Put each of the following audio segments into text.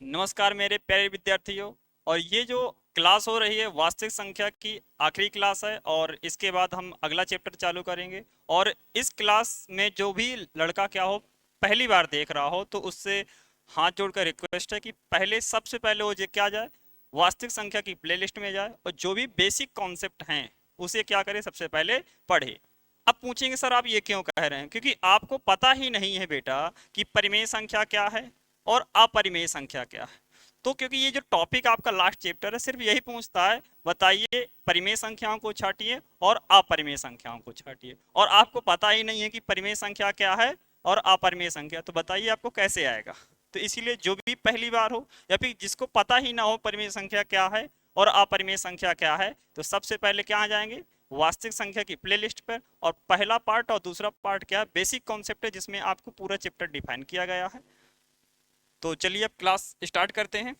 नमस्कार मेरे प्यारे विद्यार्थियों। और ये जो क्लास हो रही है वास्तविक संख्या की आखिरी क्लास है और इसके बाद हम अगला चैप्टर चालू करेंगे। और इस क्लास में जो भी लड़का क्या हो पहली बार देख रहा हो तो उससे हाथ जोड़कर रिक्वेस्ट है कि पहले सबसे पहले वो क्या जाए, वास्तविक संख्या की प्लेलिस्ट में जाए और जो भी बेसिक कॉन्सेप्ट हैं उसे क्या करे, सबसे पहले पढ़े। अब पूछेंगे सर आप ये क्यों कह रहे हैं, क्योंकि आपको पता ही नहीं है बेटा कि परिमेय संख्या क्या है और अपरिमेय संख्या क्या है। तो क्योंकि ये जो टॉपिक आपका लास्ट चैप्टर है सिर्फ यही पूछता है, बताइए परिमेय संख्याओं को छाटिए और अपरिमेय संख्याओं को छाटिए, और आपको पता ही नहीं है कि परिमेय संख्या क्या है और अपरिमेय संख्या, तो बताइए आपको कैसे आएगा। तो इसीलिए जो भी पहली बार हो या फिर जिसको पता ही ना हो परिमेय संख्या क्या है और अपरिमेय संख्या क्या है, तो सबसे पहले क्या जाएंगे, वास्तविक संख्या की प्लेलिस्ट पर। और पहला पार्ट और दूसरा पार्ट क्या है, बेसिक कॉन्सेप्ट है जिसमें आपको पूरा चैप्टर डिफाइन किया गया है। तो चलिए अब क्लास स्टार्ट करते हैं।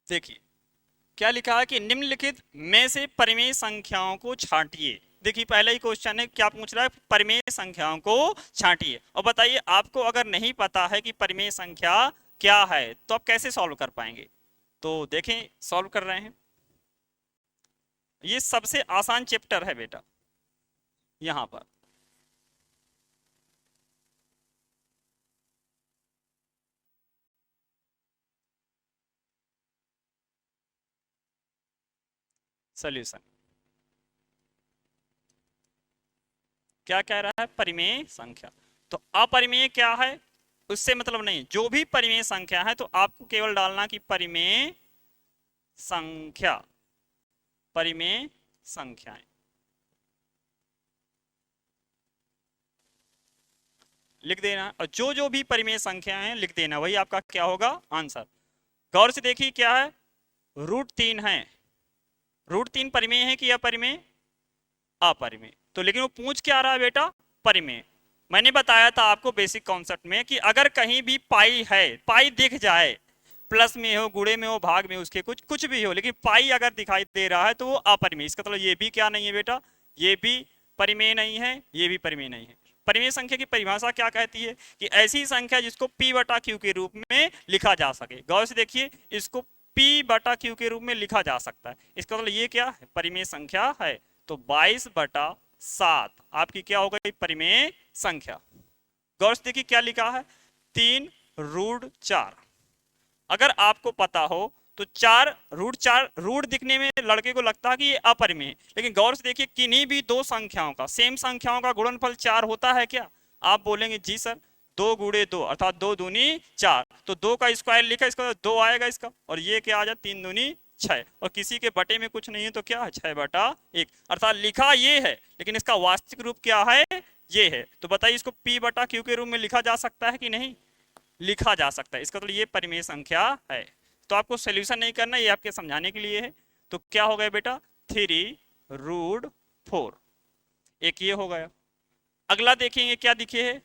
देखिए क्या लिखा है कि निम्नलिखित में से परिमेय संख्याओं को छांटिए। देखिए पहला ही क्वेश्चन है, क्या पूछ रहा है, परिमेय संख्याओं को छांटिए। और बताइए आपको अगर नहीं पता है कि परिमेय संख्या क्या है तो आप कैसे सॉल्व कर पाएंगे। तो देखें सॉल्व कर रहे हैं, ये सबसे आसान चैप्टर है बेटा। यहाँ पर सॉल्यूशन क्या कह रहा है, परिमेय संख्या। तो अपरिमेय क्या है उससे मतलब नहीं, जो भी परिमेय संख्या है तो आपको केवल डालना कि परिमेय संख्या, परिमेय संख्याएं लिख देना। और जो जो भी परिमेय संख्याएं हैं लिख देना, वही आपका क्या होगा आंसर। गौर से देखिए क्या है, √3 है। √3 परिमेय है कि अपरिमेय, अपरिमेय। तो लेकिन वो पूछ क्या रहा है बेटा, परिमेय। मैंने बताया था आपको बेसिक कॉन्सेप्ट में कि अगर कहीं भी पाई है, पाई दिख जाए, प्लस में हो, गुणे में हो, भाग में, उसके कुछ कुछ भी हो, लेकिन पाई अगर दिखाई दे रहा है तो वो अपरिमेय। इसका मतलब ये भी क्या नहीं है बेटा, ये भी परिमेय नहीं है, ये भी परिमेय नहीं है। परिमेय संख्या की परिभाषा क्या कहती है कि ऐसी संख्या जिसको p बटा q के रूप में लिखा जा सके। गौर से देखिए, इसको p बटा q के रूप में लिखा जा सकता है, इसका मतलब ये क्या है, परिमेय संख्या है। तो 22/7 आपकी क्या हो गई, परिमेय संख्या। गौर से देखिए क्या लिखा है, 3√4। अगर आपको पता हो तो 4√4 रूट दिखने में लड़के को लगता है कि ये अपरिमेय है, लेकिन गौर से देखिए किन्हीं भी दो संख्याओं का, सेम संख्याओं का गुणनफल 4 होता है क्या। आप बोलेंगे जी सर, 2 × 2 अर्थात 2×2 = 4, तो 2 का स्क्वायर लिखा, इसका 2 आएगा इसका, और ये क्या आ जाए, 3×2 = 6, और किसी के बटे में कुछ नहीं है तो क्या है, 6/1, अर्थात लिखा ये है लेकिन इसका वास्तविक रूप क्या है, ये है। तो बताइए इसको p बटा q के रूप में लिखा जा सकता है कि नहीं, लिखा जा सकता है। इसका मतलब ये परिमेय संख्या है। तो आपको सोल्यूशन नहीं करना, ये आपके समझाने के लिए है। तो क्या हो गया बेटा, 3√4, एक ये हो गया। अगला देखेंगे क्या दिखे है,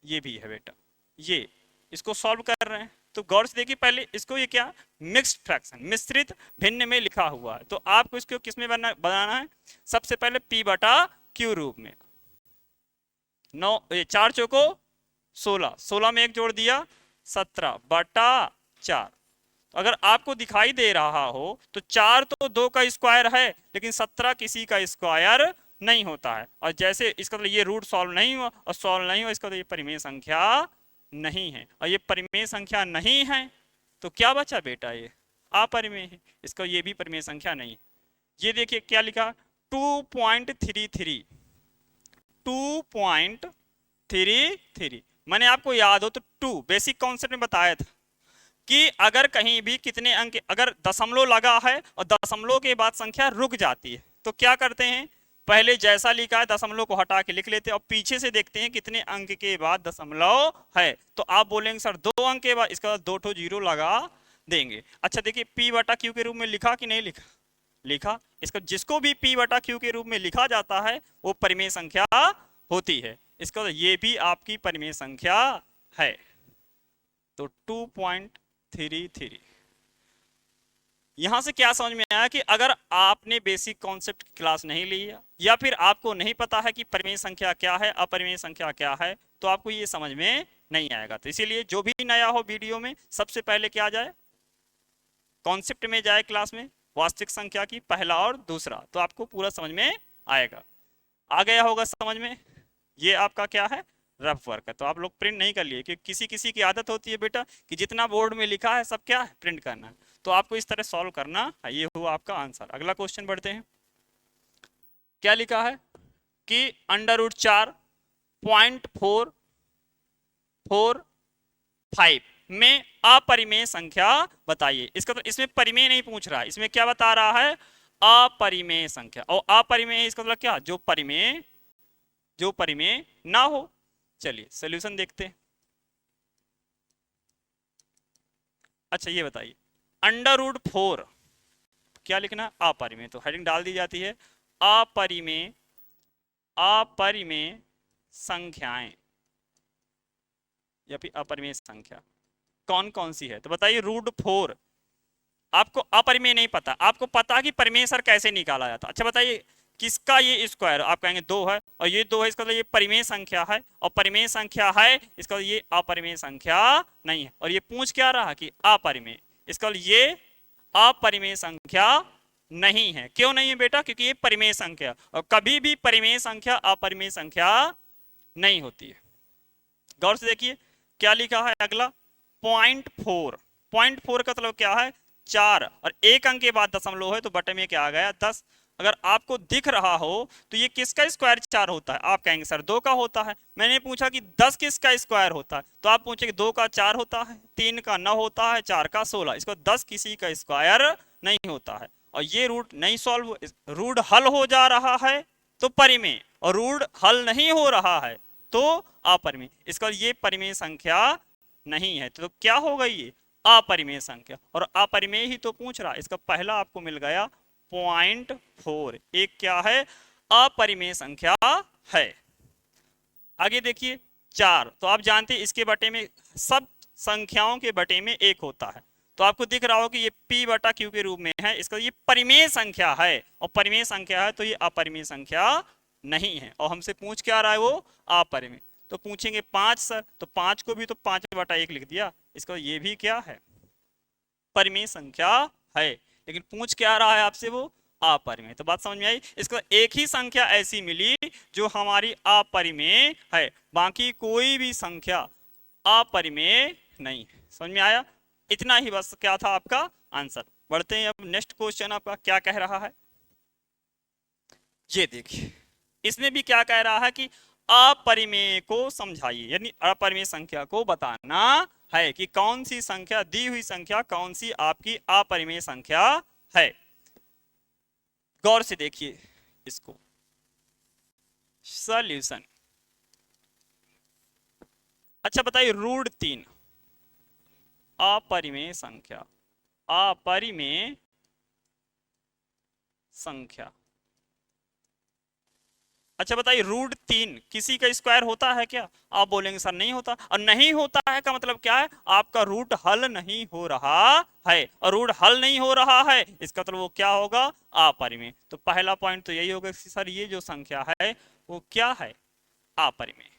ये भी है बेटा, ये इसको सॉल्व कर रहे हैं। तो गौर से देखिए पहले इसको, ये क्या, मिक्स्ड फ्रैक्शन, मिश्रित भिन्न में लिखा हुआ है। तो आपको इसको किस में बनाना है, सबसे पहले p बटा q रूप में। 9, 4 चौको 16, 16 में एक जोड़ दिया 17/4। अगर आपको दिखाई दे रहा हो तो 4 तो 2 का स्क्वायर है, लेकिन 17 किसी का स्क्वायर नहीं होता है। और जैसे इसका मतलब ये रूट सॉल्व नहीं हुआ, और सॉल्व नहीं हुआ इसका मतलब ये परिमेय संख्या नहीं है, और ये परिमेय संख्या नहीं है तो क्या बचा बेटा, ये अपरिमेय है, इसका ये भी परिमेय संख्या नहीं है। ये देखिए क्या लिखा, 2.33, 2.33। मैंने आपको याद हो तो 2 बेसिक कॉन्सेप्ट में बताया था कि अगर कहीं भी कितने अंक, अगर दशमलव लगा है और दशमलव के बाद संख्या रुक जाती है तो क्या करते हैं, पहले जैसा लिखा है दशमलव को हटा के लिख लेते हैं और पीछे से देखते हैं कितने अंक के बाद दशमलव है। तो आप बोलेंगे सर 2 अंक के बाद, इसका 2 ठो जीरो लगा देंगे। अच्छा देखिए p बटा q के रूप में लिखा कि नहीं लिखा, लिखा। इसका जिसको भी p बटा q के रूप में लिखा जाता है वो परिमेय संख्या होती है, इसका ये भी आपकी परिमेय संख्या है। तो 2.33, यहां से क्या समझ में आया कि अगर आपने बेसिक कॉन्सेप्ट की क्लास नहीं ली है या फिर आपको नहीं पता है कि परिमेय संख्या क्या है, अपरिमेय संख्या क्या है, तो आपको ये समझ में नहीं आएगा। तो इसीलिए जो भी नया हो वीडियो में, सबसे पहले क्या जाए, कॉन्सेप्ट में जाए क्लास में, वास्तविक संख्या की पहला और दूसरा, तो आपको पूरा समझ में आएगा। आ गया होगा समझ में। ये आपका क्या है, रफ वर्क है। तो आप लोग प्रिंट नहीं कर लिए, क्योंकि किसी किसी की आदत होती है बेटा कि जितना बोर्ड में लिखा है सब क्या है, प्रिंट करना है। तो आपको इस तरह सॉल्व करना है। ये हुआ आपका आंसर। अगला क्वेश्चन बढ़ते हैं। क्या लिखा है कि √4.445 में अपरिमेय संख्या बताइए। इसका तो इसमें परिमेय नहीं पूछ रहा है, इसमें क्या बता रहा है, अपरिमेय संख्या। और अपरिमेय इसका मतलब क्या, जो परिमेय ना हो। चलिए सॉल्यूशन देखते हैं। अच्छा ये बताइए, √4 क्या लिखना है, अपरिमेय, तो हेडिंग डाल दी जाती है अपरिमेय संख्याएं या फिर अपरिमेय संख्या कौन कौन सी है। तो बताइए √4, आपको अपरिमेय नहीं पता, आपको पता कि परिमेय सर कैसे निकाला जाता। अच्छा बताइए किसका ये स्क्वायर, आप कहेंगे 2 है और ये 2 है, इसका मतलब ये परिमेय संख्या है, और परिमेय संख्या है इसका मतलब ये अपरिमेय संख्या नहीं है। और ये पूछ क्या रहा कि अपरिमेय, इसका मतलब ये अपरिमेय संख्या नहीं है। क्यों नहीं है बेटा, क्योंकि ये परिमेय संख्या, और कभी भी परिमेय संख्या अपरिमेय संख्या नहीं होती है। गौर से देखिए क्या लिखा है अगला, 0.4। 0.4 का मतलब क्या है, 4, और एक अंक के बाद दशमलव है तो बटे में क्या आ गया, 10। अगर आपको दिख रहा हो तो ये किसका स्क्वायर 4 होता है, आप कहेंगे सर 2 का होता है। मैंने पूछा कि 10 किसका स्क्वायर होता है, तो आप पूछेंगे 2 का 4 होता है, 3 का 9 होता है, 4 का 16। इसको 10 किसी का स्क्वायर नहीं होता है। और ये रूट नहीं सॉल्व, रूट हल हो जा रहा है तो परिमेय, और रूट हल नहीं हो रहा है तो अपरिमेय। इसका ये परिमेय संख्या नहीं है, तो क्या होगा, ये अपरिमेय संख्या। और अपरिमेय ही तो पूछ रहा, इसका पहला आपको मिल गया 0.4, एक क्या है, अपरिमेय संख्या है। आगे देखिए 4, तो आप जानते हैं इसके बटे में, सब संख्याओं के बटे में 1 होता है। तो आपको दिख रहा हो कि ये p/q के रूप में है, इसका ये परिमेय संख्या है, और परिमेय संख्या है तो ये अपरिमेय संख्या नहीं है। और हमसे पूछ क्या रहा है, वो अपरिमेय। तो पूछेंगे 5 सर, तो 5 को भी तो 5/1 लिख दिया, इसका ये भी क्या है, परिमेय संख्या है। लेकिन पूछ क्या रहा है आपसे, वो अपरिमेय। तो बात समझ में आई। इसका एक ही संख्या ऐसी मिली जो हमारी अपरिमेय है, बाकी कोई भी संख्या अपरिमेय नहीं। समझ में आया, इतना ही बस क्या था आपका आंसर। बढ़ते हैं अब नेक्स्ट क्वेश्चन, आपका क्या कह रहा है, ये देखिए। इसमें भी क्या कह रहा है कि अपरिमेय को समझाइए, यानी अपरिमेय संख्या को बताना है कि कौन सी संख्या, दी हुई संख्या कौन सी आपकी अपरिमेय संख्या है। गौर से देखिए इसको, सॉल्यूशन। अच्छा बताइए √3 अपरिमेय संख्या, अपरिमेय संख्या। अच्छा बताइए √3 किसी का स्क्वायर होता है क्या, आप बोलेंगे सर नहीं होता। और नहीं होता है का मतलब क्या है, आपका रूट हल नहीं हो रहा है, और रूट हल नहीं हो रहा है इसका मतलब वो क्या होगा, अपरिमेय। तो पहला पॉइंट तो यही होगा कि सर ये जो संख्या है वो क्या है, अपरिमेय।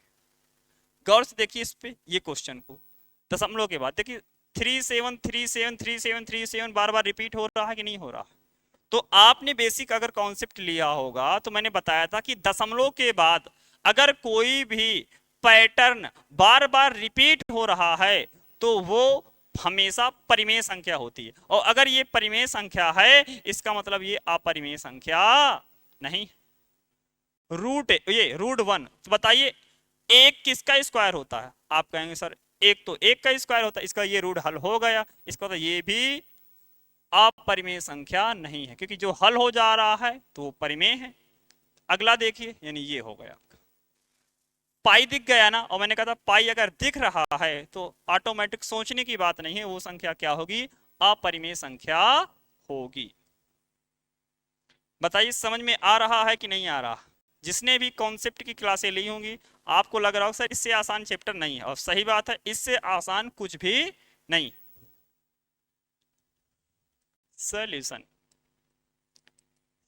गौर से देखिए इस पे, ये क्वेश्चन को दशमलव के बाद देखिए 37373737 बार बार रिपीट हो रहा है कि नहीं हो रहा। तो आपने बेसिक अगर कॉन्सेप्ट लिया होगा तो मैंने बताया था कि दशमलव के बाद अगर कोई भी पैटर्न बार बार रिपीट हो रहा है तो वो हमेशा परिमेय संख्या होती है, और अगर ये परिमेय संख्या है इसका मतलब ये अपरिमेय संख्या नहीं। √1, तो बताइए एक किसका स्क्वायर होता है, आप कहेंगे सर एक तो एक का स्क्वायर होता है, इसका ये रूट हल हो गया, इसका तो ये भी अपरिमेय संख्या नहीं है, क्योंकि जो हल हो जा रहा है तो वो परिमेय है। अगला देखिए, यानी ये हो गया पाई दिख गया ना, और मैंने कहा था पाई अगर दिख रहा है तो ऑटोमेटिक सोचने की बात नहीं है, वो संख्या क्या होगी, अपरिमेय संख्या होगी। बताइए समझ में आ रहा है कि नहीं आ रहा। जिसने भी कॉन्सेप्ट की क्लासें ली होंगी आपको लग रहा होगा सर इससे आसान चैप्टर नहीं है, और सही बात है, इससे आसान कुछ भी नहीं। Solution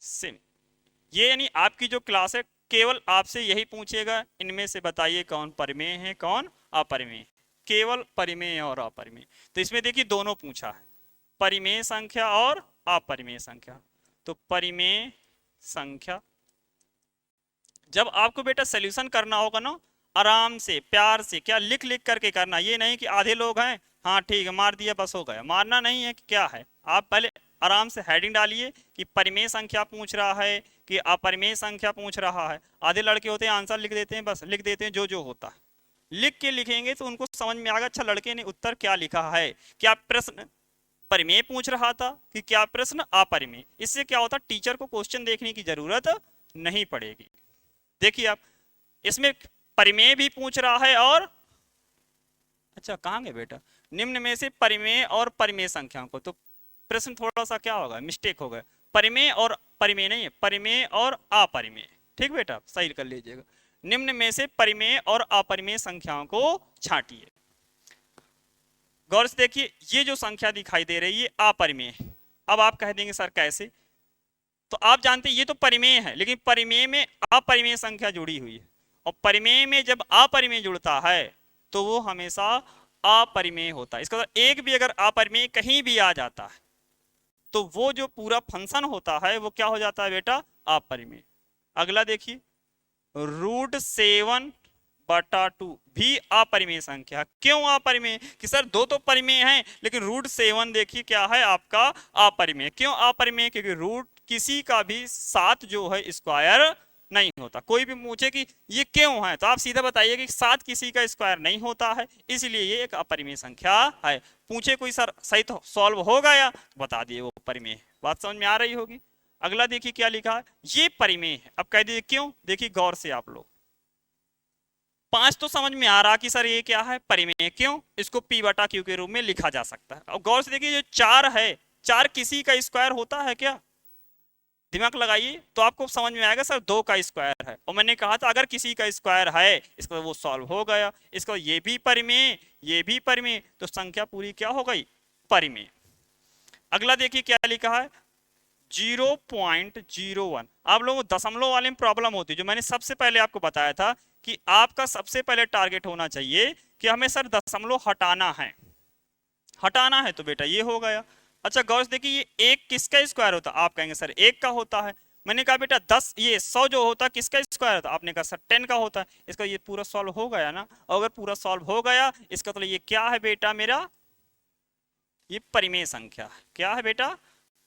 SIM. ये यानी आपकी जो क्लास है केवल आपसे यही पूछेगा इनमें से बताइए कौन परिमेय है कौन अपरिमेय, केवल परिमेय और अपरिमेय। तो इसमें देखिए दोनों पूछा है, परिमेय संख्या और अपरिमेय संख्या। तो परिमेय संख्या जब आपको बेटा सॉल्यूशन करना होगा ना, आराम से प्यार से क्या लिख लिख करके करना, ये नहीं कि आधे लोग हैं हाँ ठीक है मार दिया बस हो गया, मारना नहीं है कि क्या है। आप पहले आराम से हेडिंग डालिए कि परिमेय संख्या पूछ रहा है कि अपरिमेय संख्या पूछ रहा है। आधे लड़के होते हैं आंसर लिख देते हैं, बस लिख देते हैं जो होता है। लिख के लिखेंगे तो उनको समझ में आएगा अच्छा लड़के ने उत्तर क्या लिखा है, क्या प्रश्न परिमेय पूछ रहा था कि क्या प्रश्न अपरिमेय। इससे क्या होता टीचर को क्वेश्चन देखने की जरूरत नहीं पड़ेगी। देखिए आप इसमें परिमेय भी पूछ रहा है और अच्छा कहाँ गए बेटा, निम्न में से परिमेय और परिमेय संख्याओं को, तो प्रश्न थोड़ा सा क्या होगा मिस्टेक हो गया, परिमेय और परिमेय नहीं है, परिमेय और अपरिमेय। ठीक बेटा सही कर लीजिएगा। निम्न में से परिमेय और अपरिमेय संख्याओं को छांटिए। गौर से देखिए ये जो संख्या दिखाई दे रही है अपरिमेय। अब आप कह देंगे सर कैसे, तो आप जानते हैं ये तो परिमेय है लेकिन परिमेय में अपरिमेय संख्या जुड़ी हुई है, और परिमेय में जब अपरिमेय जुड़ता है तो वो हमेशा अपरिमेय होता है। इसका मतलब एक भी अगर अपरिमेय कहीं भी आ जाता है तो वो जो पूरा फंक्शन होता है वो क्या हो जाता है बेटा अपरिमेय। अगला देखिए √7/2 भी अपरिमेय संख्या। क्यों अपरिमेय, कि सर दो तो परिमेय हैं लेकिन √7 देखिए क्या है आपका अपरिमेय। क्यों अपरिमेय, क्योंकि रूट किसी का भी 7 जो है स्क्वायर नहीं होता। कोई भी पूछे कि ये क्यों है तो आप सीधा बताइए कि 7 किसी का स्क्वायर नहीं होता है, इसलिए ये एक अपरिमेय संख्या है। पूछे कोई सर सही तो सॉल्व हो गया, बता दिए वो परिमेय। बात समझ में आ रही होगी। अगला देखिए क्या लिखा है, ये परिमेय है। अब कह दीजिए क्यों, देखिए गौर से आप लोग 5 तो समझ में आ रहा कि सर ये क्या है परिमेय, क्यों, इसको P/Q के रूप में लिखा जा सकता है। और गौर से देखिए जो 4 है, 4 किसी का स्क्वायर होता है क्या, दिमाग लगाइए तो आपको समझ में आएगा सर 2 का स्क्वायर है, और मैंने कहा था अगर किसी का स्क्वायर है इसका वो सॉल्व हो गया। इसका ये भी परिमेय ये भी परिमेय, तो संख्या पूरी क्या हो गई परिमेय। अगला देखिए क्या लिखा है 0.01। आप लोगों को दशमलव वाले में प्रॉब्लम होती है, जो मैंने सबसे पहले आपको बताया था कि आपका सबसे पहले टारगेट होना चाहिए कि हमें सर दशमलव हटाना है तो बेटा ये हो गया। अच्छा गौर से देखिए ये 1 किसका स्क्वायर होता है, आप कहेंगे सर 1 का होता है। मैंने कहा बेटा 10 ये 100 जो होता है किसका स्क्वायर होता है, आपने कहा सर 10 का होता है। इसका ये पूरा सॉल्व हो गया ना, और अगर पूरा सॉल्व हो गया इसका तो ये क्या है बेटा मेरा, ये परिमेय संख्या। क्या है बेटा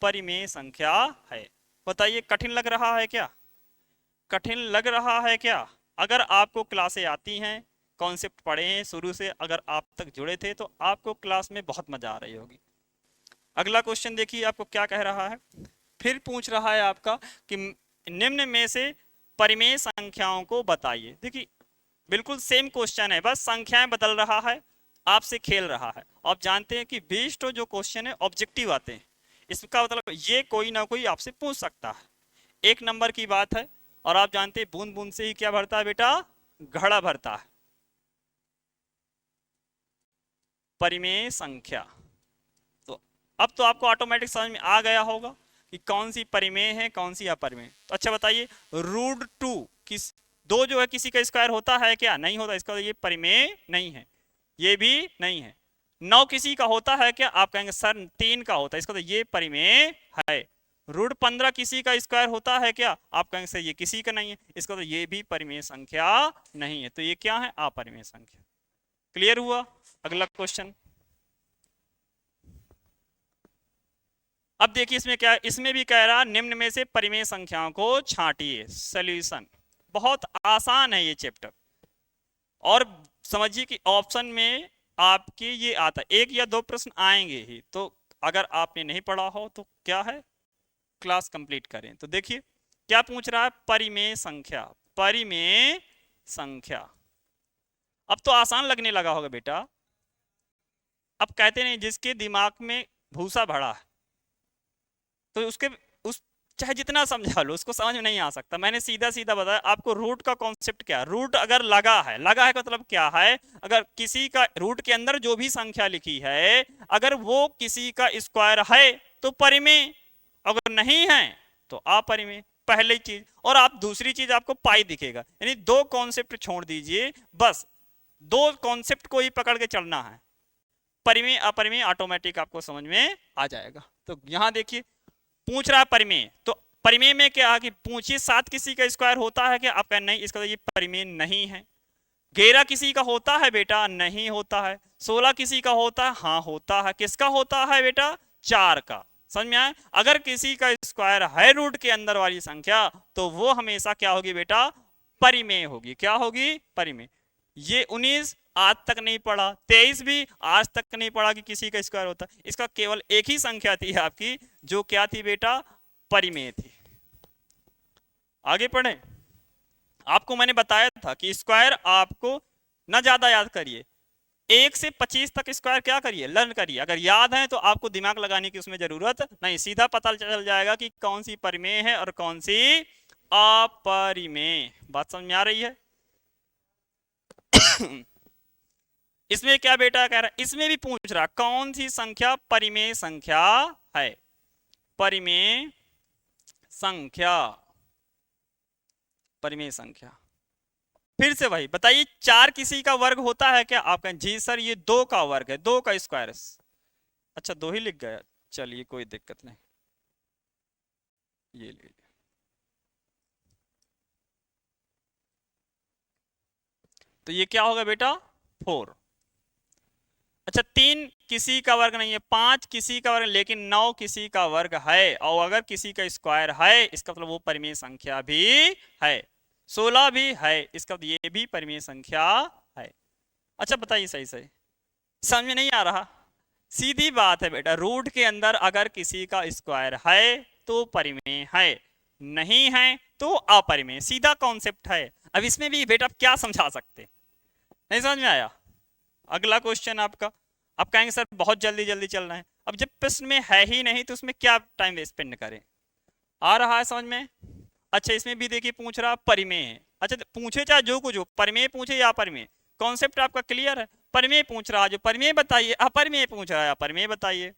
परिमेय संख्या है। बताइए कठिन लग रहा है क्या, कठिन लग रहा है क्या। अगर आपको क्लासें आती हैं, कॉन्सेप्ट पढ़े हैं शुरू से, अगर आप तक जुड़े थे तो आपको क्लास में बहुत मजा आ रही होगी। अगला क्वेश्चन देखिए आपको क्या कह रहा है, फिर पूछ रहा है आपका कि निम्न में से परिमेय संख्याओं को बताइए। देखिए बिल्कुल सेम क्वेश्चन है, बस संख्याएं बदल रहा है, आपसे खेल रहा है। आप जानते हैं कि 20 तो जो क्वेश्चन है ऑब्जेक्टिव आते हैं, इसका मतलब ये कोई ना कोई आपसे पूछ सकता है। 1 नंबर की बात है, और आप जानते हैं बूंद बूंद से ही क्या भरता है बेटा घड़ा भरता है। परिमेय संख्या, तो अब तो आपको ऑटोमेटिक समझ में आ गया होगा कि कौन सी परिमेय है कौन सी अपरिमेय। तो अच्छा बताइए √2 किस, 2 जो है किसी का स्क्वायर होता है क्या, नहीं होता, इसका ये परिमेय नहीं है, ये भी नहीं है। 9 किसी का होता है क्या, आप कहेंगे सर 3 का होता है, इसका तो ये परिमेय है। √15 किसी का स्क्वायर होता है क्या, आप कहेंगे सर ये किसी का नहीं है, इसका तो ये भी परिमेय संख्या नहीं है। तो ये क्या है अपरिमेय संख्या। क्लियर हुआ। अगला क्वेश्चन अब देखिए इसमें क्या, इसमें भी कह रहा निम्न में से परिमेय संख्याओं को छांटिए। सॉल्यूशन बहुत आसान है ये चैप्टर, और समझिए कि ऑप्शन में आपके ये आता है 1 या 2 प्रश्न आएंगे ही, तो अगर आपने नहीं पढ़ा हो तो क्या है क्लास कंप्लीट करें। तो देखिए क्या पूछ रहा है परिमेय संख्या, परिमेय संख्या। अब तो आसान लगने लगा होगा बेटा। अब कहते नहीं जिसके दिमाग में भूसा भरा है तो उसके उस चाहे जितना समझा लो उसको समझ में नहीं आ सकता। मैंने सीधा सीधा बताया आपको रूट का कॉन्सेप्ट क्या है। रूट अगर लगा है, लगा है का मतलब क्या है, अगर किसी का रूट के अंदर जो भी संख्या लिखी है अगर वो किसी का स्क्वायर है तो परिमेय, अगर नहीं है तो अपरिमेय, पहली चीज। और आप दूसरी चीज आपको पाई दिखेगा, यानी दो कॉन्सेप्ट छोड़ दीजिए, बस दो कॉन्सेप्ट को ही पकड़ के चलना है, परिमेय अपरिमेय ऑटोमेटिक आपको समझ में आ जाएगा। तो यहां देखिए पूछ रहा है परिमेय, तो परिमेय में क्या कि पूछिए 7 किसी का स्क्वायर होता है क्या, आप कहें नहीं, इसका तो ये परिमेय नहीं है। 11 किसी का होता है बेटा, नहीं होता है। 16 किसी का होता है, हाँ होता है। किसका होता है बेटा, 4 का। समझ में आया। अगर किसी का स्क्वायर है रूट के अंदर वाली संख्या तो वो हमेशा क्या होगी बेटा, परिमेय होगी। क्या होगी, परिमेय। ये 19 आज तक नहीं पढ़ा, 23 भी आज तक नहीं पढ़ा कि किसी का स्क्वायर होता। इसका केवल एक ही संख्या थी आपकी जो क्या थी बेटा, परिमेय थी। आगे पढ़े। आपको मैंने बताया था कि स्क्वायर आपको ना ज्यादा याद करिए, 1 से 25 तक स्क्वायर क्या करिए, लर्न करिए। अगर याद है तो आपको दिमाग लगाने की उसमें जरूरत नहीं, सीधा पता चल जाएगा कि कौन सी परिमेय है और कौन सी अपरिमेय। बात समझ में आ रही है। इसमें क्या बेटा कह रहा है, इसमें भी पूछ रहा कौन सी संख्या परिमेय संख्या है, परिमेय संख्या, परिमेय संख्या। फिर से वही बताइए, 4 किसी का वर्ग होता है क्या, आप कहें जी सर ये 2 का वर्ग है, 2 का स्क्वायर। अच्छा 2 ही लिख गया, चलिए कोई दिक्कत नहीं, ये ले। तो ये क्या होगा बेटा, 4। अच्छा 3 किसी का वर्ग नहीं है, 5 किसी का वर्ग, लेकिन 9 किसी का वर्ग है, और अगर किसी का स्क्वायर है इसका मतलब वो परिमेय संख्या भी है। 16 भी है, इसका मतलब ये भी परिमेय संख्या है। अच्छा बताइए, सही सही समझ में नहीं आ रहा, सीधी बात है बेटा, रूट के अंदर अगर किसी का स्क्वायर है तो परिमेय है, नहीं है तो अपरिमेय, सीधा कॉन्सेप्ट है। अब इसमें भी बेटा क्या समझा सकते, नहीं समझ में आया। अगला क्वेश्चन आपका, आप कहेंगे सर बहुत जल्दी जल्दी चल रहे हैं, अब जब प्रश्न में है ही नहीं तो उसमें क्या टाइम स्पेंड करें। आ रहा है समझ में। अच्छा इसमें भी देखिए पूछ रहा परिमेय है, अच्छा पूछे चाहे जो कुछ हो, परिमेय पूछे या अपरिमेय, कॉन्सेप्ट आपका क्लियर है। परिमेय पूछ रहा है जो परिमेय बताइए, अपरिमेय पूछ रहा है अपरिमेय बताइए।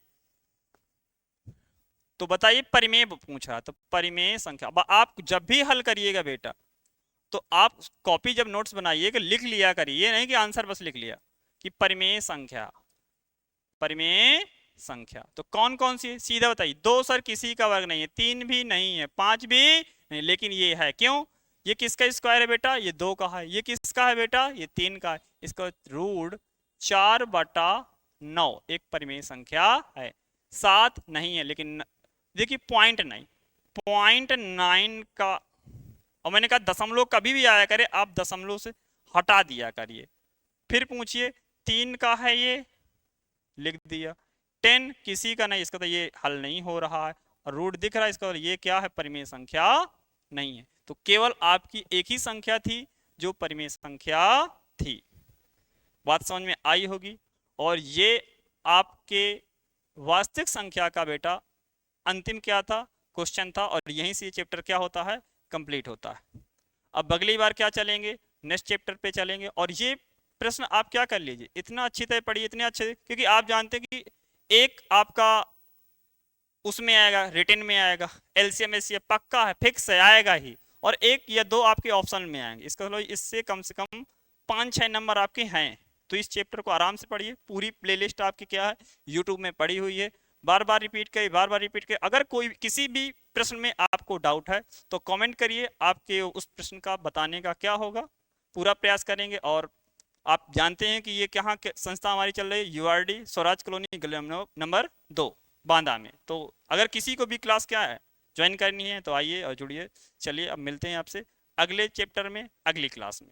तो बताइए परिमेय पूछ रहा, तो परिमेय संख्या। आप जब भी हल करिएगा बेटा तो आप कॉपी जब नोट्स बनाइएगा लिख लिया करिए, नहीं कि आंसर बस लिख लिया, कि परिमेय संख्या, परिमेय संख्या। तो कौन कौन सी है सीधा बताइए। 2 सर किसी का वर्ग नहीं है, 3 भी नहीं है, 5 भी नहीं, लेकिन ये है, क्यों, ये किसका स्क्वायर है बेटा, ये 2 का है। ये किसका है बेटा, ये 3 का है। इसका रूट 4/9 एक परिमेय संख्या है। 7 नहीं है, लेकिन देखिए 0.9, 0.9 का, और मैंने कहा दशमलव कभी भी आया करे आप दशमलव से हटा दिया करिए। फिर पूछिए 3 का है, ये लिख दिया। 10 किसी का नहीं, इसका तो ये हल नहीं हो रहा है, और रूट दिख रहा है इसका, और ये क्या है, परिमेय संख्या नहीं है। तो केवल आपकी एक ही संख्या थी जो परिमेय संख्या थी। बात समझ में आई होगी। और ये आपके वास्तविक संख्या का बेटा अंतिम क्या था, क्वेश्चन था, और यहीं से चैप्टर क्या होता है, कंप्लीट होता है। अब अगली बार क्या चलेंगे, नेक्स्ट चैप्टर पे चलेंगे। और ये प्रश्न आप क्या कर लीजिए, इतना अच्छी तरह पढ़िए, इतने अच्छे, क्योंकि आप जानते हैं कि एक आपका उसमें आएगा, रिटन में आएगा, एलसीएम एचसीएफ पक्का है, फिक्स है, आएगा ही, और 1 या 2 आपके ऑप्शन में आएंगे। इसका मतलब इससे कम से कम 5-6 नंबर आपके हैं। तो इस चैप्टर को आराम से पढ़िए, पूरी प्लेलिस्ट आपकी क्या है, यूट्यूब में पड़ी हुई है, बार बार रिपीट करिए, बार बार रिपीट करिए। अगर कोई किसी भी प्रश्न में आपको डाउट है तो कमेंट करिए, आपके उस प्रश्न का बताने का क्या होगा, पूरा प्रयास करेंगे। और आप जानते हैं कि ये कहाँ संस्था हमारी चल रही है, यूआरडी स्वराज कॉलोनी गली नंबर 2 बांदा में। तो अगर किसी को भी क्लास क्या है ज्वाइन करनी है तो आइए और जुड़िए। चलिए अब मिलते हैं आपसे अगले चैप्टर में, अगली क्लास में।